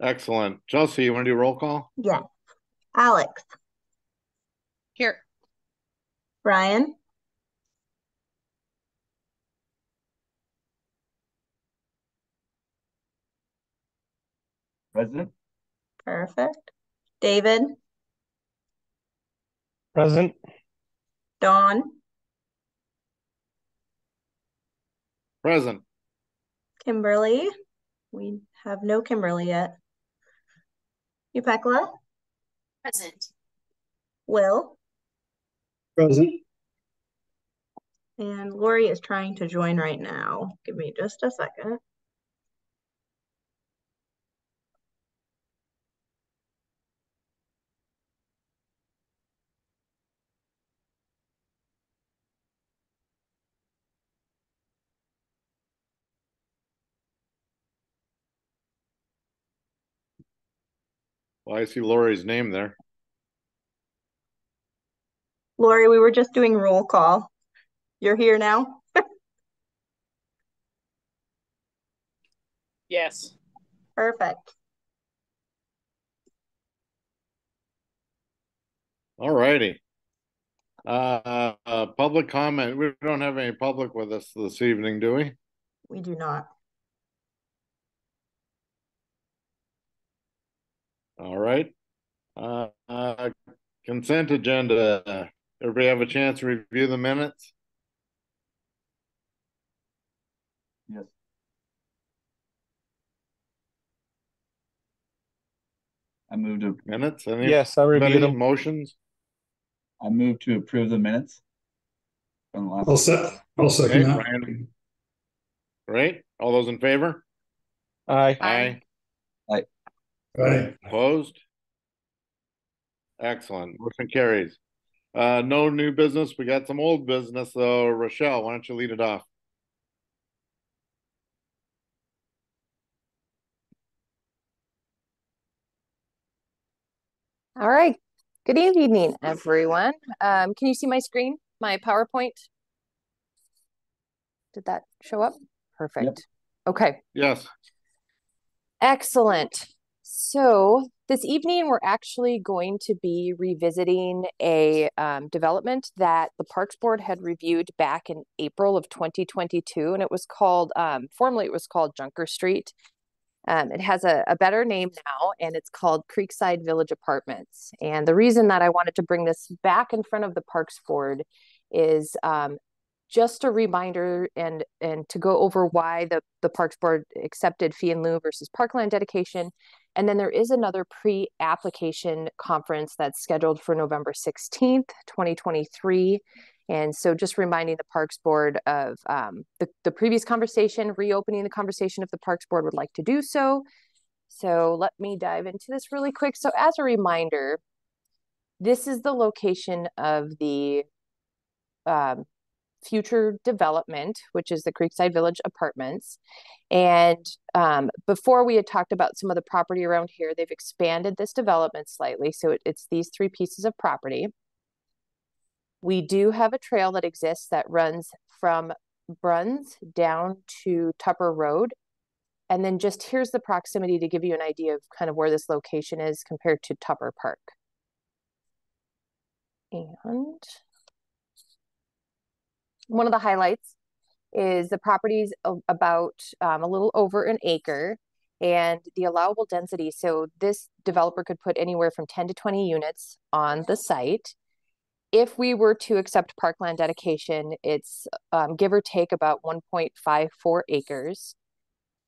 Excellent. Chelsea, you want to do roll call? Yes. Alex, Here. Brian, Present. perfect. David, Present. Dawn, Present. Kimberly. We have no Kimberly yet. Upekla, Present. Will, Present. and Lori is trying to join right now. Give me just a second. Well, I see Lori's name there. Lori, we were just doing roll call. You're here now? Yes. Perfect. All righty. Public comment. We don't have any public with us this evening, do we? We do not. All right. Consent agenda. Everybody have a chance to review the minutes? Yes. I move to Minutes? Yes, I reviewed Anybody? them. Motions? I move to approve the minutes from the last. I'll second Okay, that. Brian. Great. All those in favor? Aye. Aye. Aye. Opposed? Excellent. Motion carries. No new business. We got some old business though. Rochelle, why don't you lead it off? All right. Good evening, everyone. Can you see my screen, my PowerPoint? Did that show up? Perfect. Yep. Okay. Yes. Excellent. So this evening, we're actually going to be revisiting a development that the Parks Board had reviewed back in April of 2022, and it was called, formerly it was called Junker Street. It has a better name now, and it's called Creekside Village Apartments. And the reason that I wanted to bring this back in front of the Parks Board is just a reminder and to go over why the Parks Board accepted fee in lieu versus parkland dedication. And then there is another pre-application conference that's scheduled for November 16th, 2023. And so just reminding the Parks Board of the previous conversation, reopening the conversation if the Parks Board would like to do so. So let me dive into this really quick. So as a reminder, this is the location of the future development, which is the Creekside Village Apartments. And before we had talked about some of the property around here, they've expanded this development slightly. So it's these three pieces of property. We do have a trail that exists that runs from Bruns down to Tupper Road. And then just here's the proximity to give you an idea of kind of where this location is compared to Tupper Park. And one of the highlights is the property's about a little over an acre, and the allowable density. So this developer could put anywhere from 10 to 20 units on the site. If we were to accept parkland dedication, it's give or take about 1.54 acres.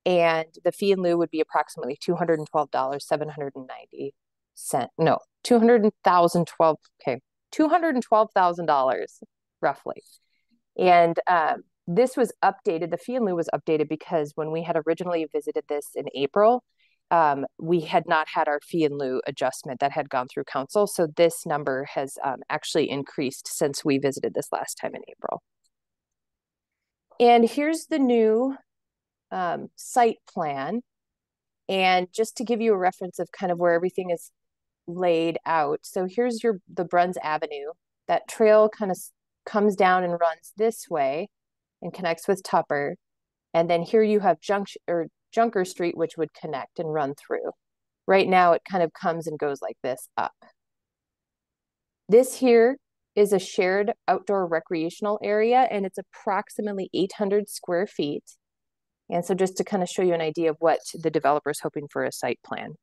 And the fee in lieu would be approximately $212, 790 cents. No, $212,000 roughly. And this was updated, the fee in lieu was updated because when we had originally visited this in April, we had not had our fee in lieu adjustment that had gone through council. So this number has actually increased since we visited this last time in April. And here's the new site plan. And just to give you a reference of kind of where everything is laid out. So here's the Bruns Avenue. That trail kind of comes down and runs this way and connects with Tupper. And then here you have Junker Street, which would connect and run through. Right now, it kind of comes and goes like this up. This here is a shared outdoor recreational area, and it's approximately 800 square feet. And so just to kind of show you an idea of what the developer is hoping for a site plan.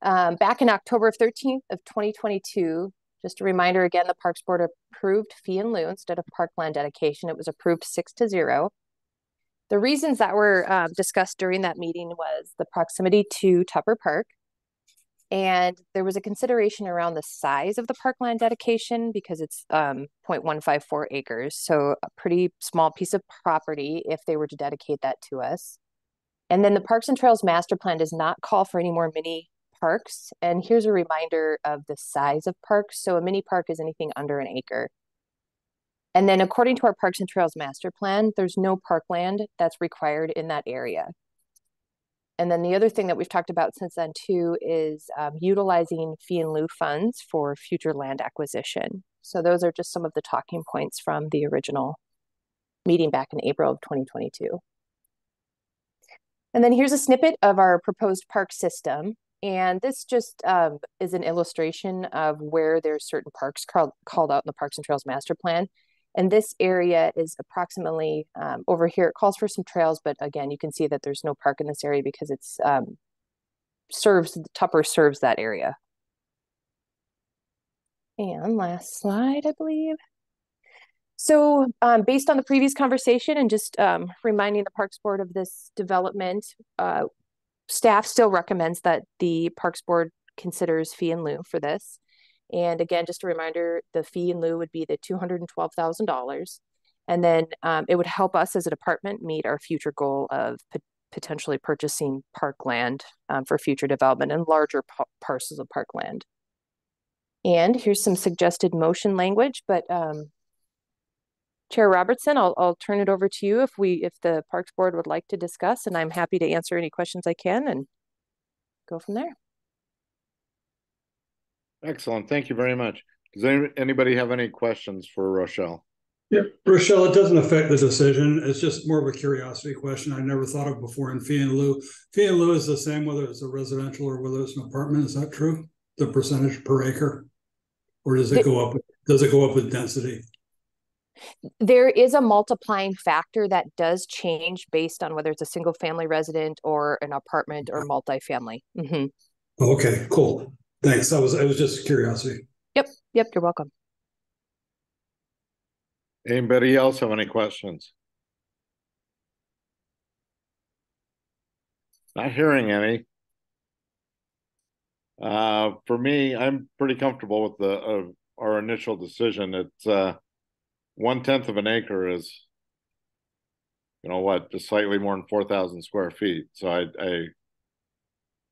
Back in October 13th of 2022, just a reminder again, the Parks Board approved fee in lieu instead of parkland dedication. It was approved 6-0. The reasons that were discussed during that meeting was the proximity to Tupper Park. And there was a consideration around the size of the parkland dedication because it's 0.154 acres. So a pretty small piece of property if they were to dedicate that to us. And then the Parks and Trails Master Plan does not call for any more mini parks. And here's a reminder of the size of parks. So a mini park is anything under an acre. And then according to our Parks and Trails Master Plan, there's no parkland that's required in that area. And then the other thing that we've talked about since then too is utilizing fee in lieu funds for future land acquisition. So those are just some of the talking points from the original meeting back in April of 2022. And then here's a snippet of our proposed park system. And this just is an illustration of where there's certain parks called out in the Parks and Trails Master Plan. And this area is approximately over here. It calls for some trails, but again, you can see that there's no park in this area because it's Tupper serves that area. And last slide, I believe. So based on the previous conversation and just reminding the Parks Board of this development, staff still recommends that the Parks Board considers fee in lieu for this. And again, just a reminder, the fee in lieu would be the $212,000. And then it would help us as a department meet our future goal of potentially purchasing parkland for future development and larger parcels of parkland. And here's some suggested motion language, but Chair Robertson, I'll turn it over to you if the Parks Board would like to discuss, and I'm happy to answer any questions I can and go from there. Excellent. Thank you very much. Does anybody have any questions for Rochelle? Yeah, Rochelle, it doesn't affect the decision. It's just more of a curiosity question I never thought of before in fee in lieu. Fee in lieu is the same whether it's a residential or whether it's an apartment. Is that true? The percentage per acre? Or does it go up? Does it go up with density? There is a multiplying factor that does change based on whether it's a single family resident or an apartment or multifamily. Mm-hmm. Okay, cool. Thanks. It was just curiosity. Yep, you're welcome. Anybody else have any questions? Not hearing any. For me, I'm pretty comfortable with our initial decision. It's 1/10 of an acre is, just slightly more than 4,000 square feet. So I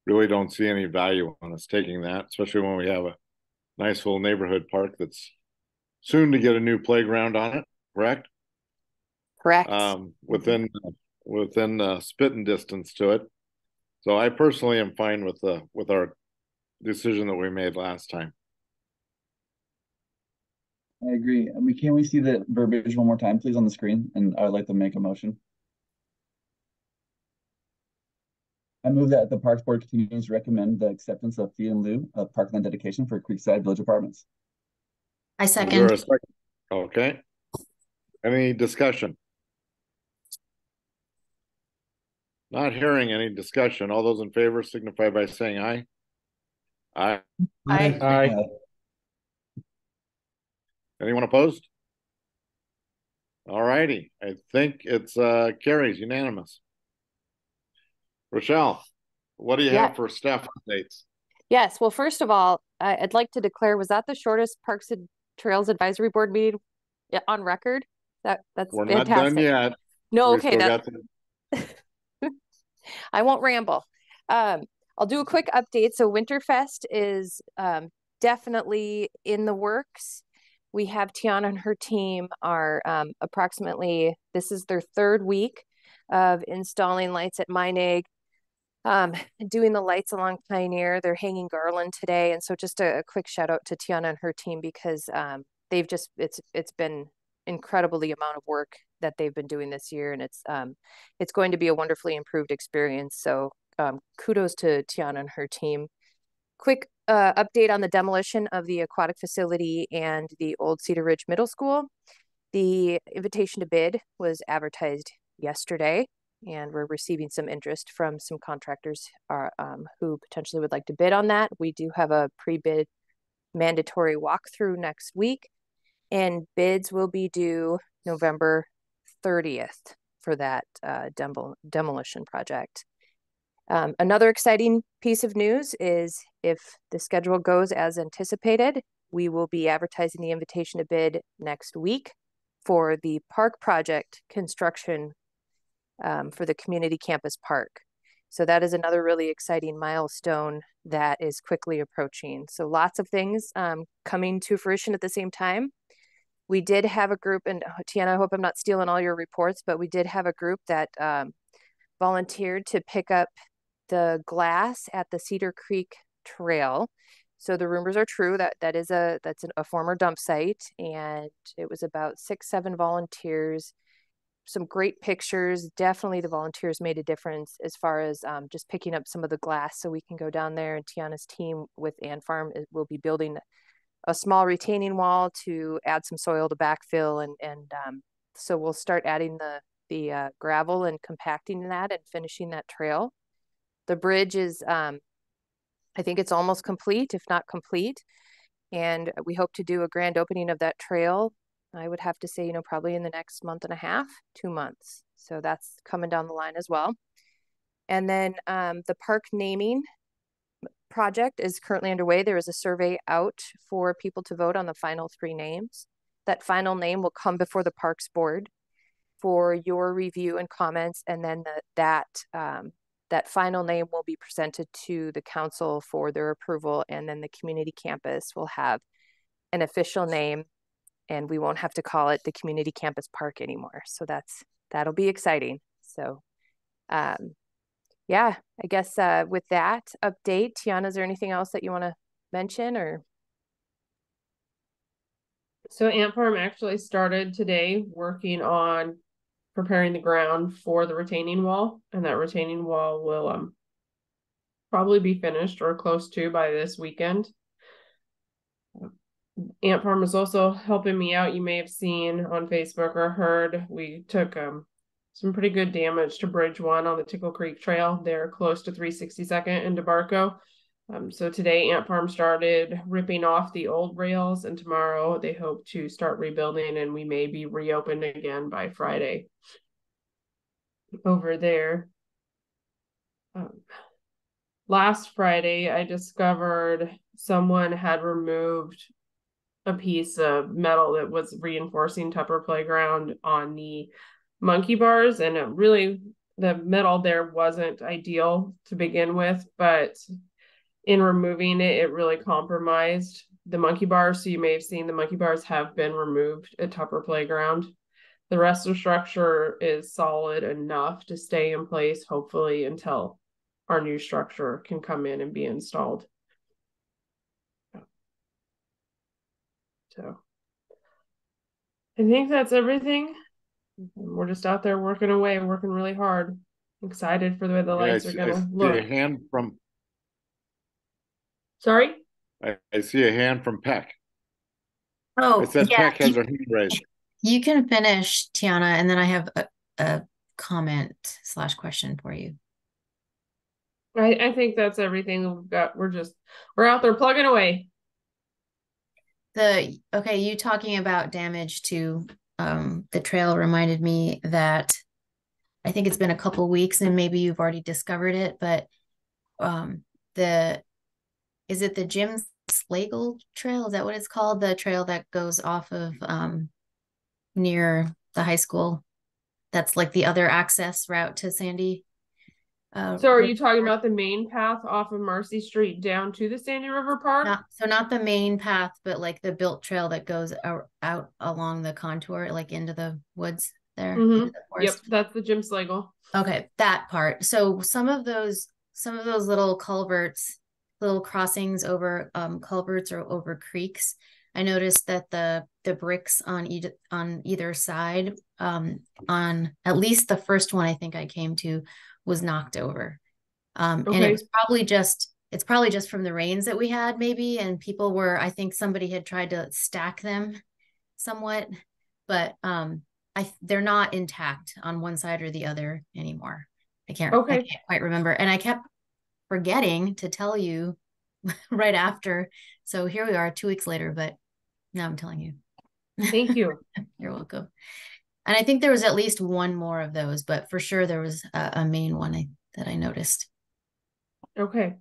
really don't see any value on us taking that, especially when we have a nice little neighborhood park that's soon to get a new playground on it, correct? Correct. Within spitting distance to it. So I personally am fine with our decision that we made last time. I agree. Can we see the verbiage one more time, please, on the screen? And I would like to make a motion. I move that the Parks Board continues to recommend the acceptance of fee in lieu of parkland dedication for Creekside Village Apartments. I Is there second. a second? Okay. Any discussion? Not hearing any discussion. All those in favor signify by saying aye. Aye. Aye. Aye. Anyone opposed? All righty. I think it's carries unanimous. Rochelle, what do you have for staff updates? Yes. Well, first of all, I'd like to declare, was that the shortest Parks and Trails Advisory Board meeting on record? That's We're fantastic. not done yet. No, We okay. still got to... I won't ramble. I'll do a quick update. So Winterfest is definitely in the works. We have Tiana and her team are approximately, this is their third week of installing lights at Meinig, doing the lights along Pioneer. They're hanging garland today. And so just a quick shout out to Tiana and her team because they've just, it's been incredibly amount of work that they've been doing this year, and it's going to be a wonderfully improved experience. So kudos to Tiana and her team. Quick update on the demolition of the aquatic facility and the old Cedar Ridge Middle School. The invitation to bid was advertised yesterday, and we're receiving some interest from some contractors who potentially would like to bid on that. We do have a pre-bid mandatory walkthrough next week, and bids will be due November 30th for that demolition project. Another exciting piece of news is if the schedule goes as anticipated, we will be advertising the invitation to bid next week for the park project construction for the community campus park. So that is another really exciting milestone that is quickly approaching. So lots of things coming to fruition at the same time. We did have a group, and Tiana, I hope I'm not stealing all your reports, but we did have a group that volunteered to pick up the glass at the Cedar Creek Trail. So the rumors are true that that's a former dump site, and it was about 6-7 volunteers. Some great pictures. Definitely the volunteers made a difference as far as just picking up some of the glass so we can go down there, and Tiana's team with Ant Farm will be building a small retaining wall to add some soil to backfill, and so we'll start adding the gravel and compacting that and finishing that trail. The bridge is, I think it's almost complete, if not complete. And we hope to do a grand opening of that trail. I would have to say, probably in the next month and a half, 2 months. So that's coming down the line as well. And then the park naming project is currently underway. There is a survey out for people to vote on the final 3 names. That final name will come before the Parks Board for your review and comments, and then that final name will be presented to the council for their approval, and then the community campus will have an official name, and we won't have to call it the Community Campus Park anymore. So that'll be exciting. So yeah, I guess with that update, Tiana, is there anything else that you want to mention? Or so Ant Farm actually started today working on preparing the ground for the retaining wall, and that retaining wall will probably be finished or close to by this weekend. Ant Farm is also helping me out. You may have seen on Facebook or heard we took some pretty good damage to Bridge 1 on the Tickle Creek Trail. They're close to 362nd in DeBarco. So today Ant Farm started ripping off the old rails, and tomorrow they hope to start rebuilding, and we may be reopened again by Friday over there. Last Friday, I discovered someone had removed a piece of metal that was reinforcing Tupper Playground on the monkey bars, and the metal there wasn't ideal to begin with, but in removing it, it really compromised the monkey bars. So you may have seen the monkey bars have been removed at Tupper Playground. The rest of the structure is solid enough to stay in place, hopefully, until our new structure can come in and be installed. So I think that's everything. We're just out there working away, working really hard. Excited for the way the lights are gonna look. I see a hand from. Sorry? I see a hand from Peck. Oh, It said yeah. Peck has her hand raised. You can finish, Tiana, and then I have a comment/question for you. I think that's everything we've got. We're out there plugging away. Okay, you talking about damage to the trail reminded me that I think it's been a couple weeks, and maybe you've already discovered it, but is it the Jim Slagle Trail? Is that what it's called? The trail that goes off of near the high school. That's like the other access route to Sandy. So are you talking about the main path off of Marcy Street down to the Sandy River Park? Not the main path, but like the built trail that goes out along the contour, like into the woods there. Mm-hmm. Yep, that's the Jim Slagle. Okay, that part. So some of those little culverts, little crossings over culverts or over creeks, I noticed that the bricks on either side, on at least the first one I think I came to, was knocked over. And it Okay. was probably just it's probably just from the rains that we had, maybe, and people were, I think somebody had tried to stack them somewhat, but they're not intact on one side or the other anymore. I can't quite remember. And I kept forgetting to tell you right after. So here we are 2 weeks later, but now I'm telling you. Thank you. You're welcome. And I think there was at least one more of those, but for sure there was a main one that I noticed. Okay.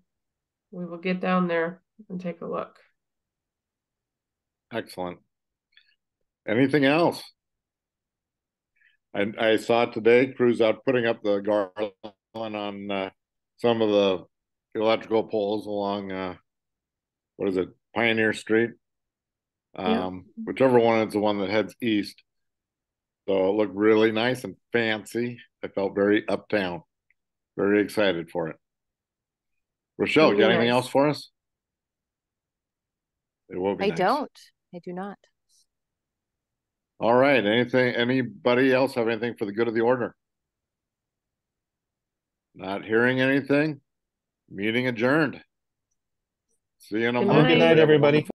We will get down there and take a look. Excellent. Anything else? I saw today crews out putting up the garland on some of the electrical poles along what is it, Pioneer Street? Whichever one is the one that heads east. So it looked really nice and fancy. I felt very uptown. Very excited for it. Rochelle, Really got anything nice. else for us? It will be I nice. don't. I do not. All right. Anybody else have anything for the good of the order? Not hearing anything? Meeting adjourned. See you in a Good month. Good night, everybody.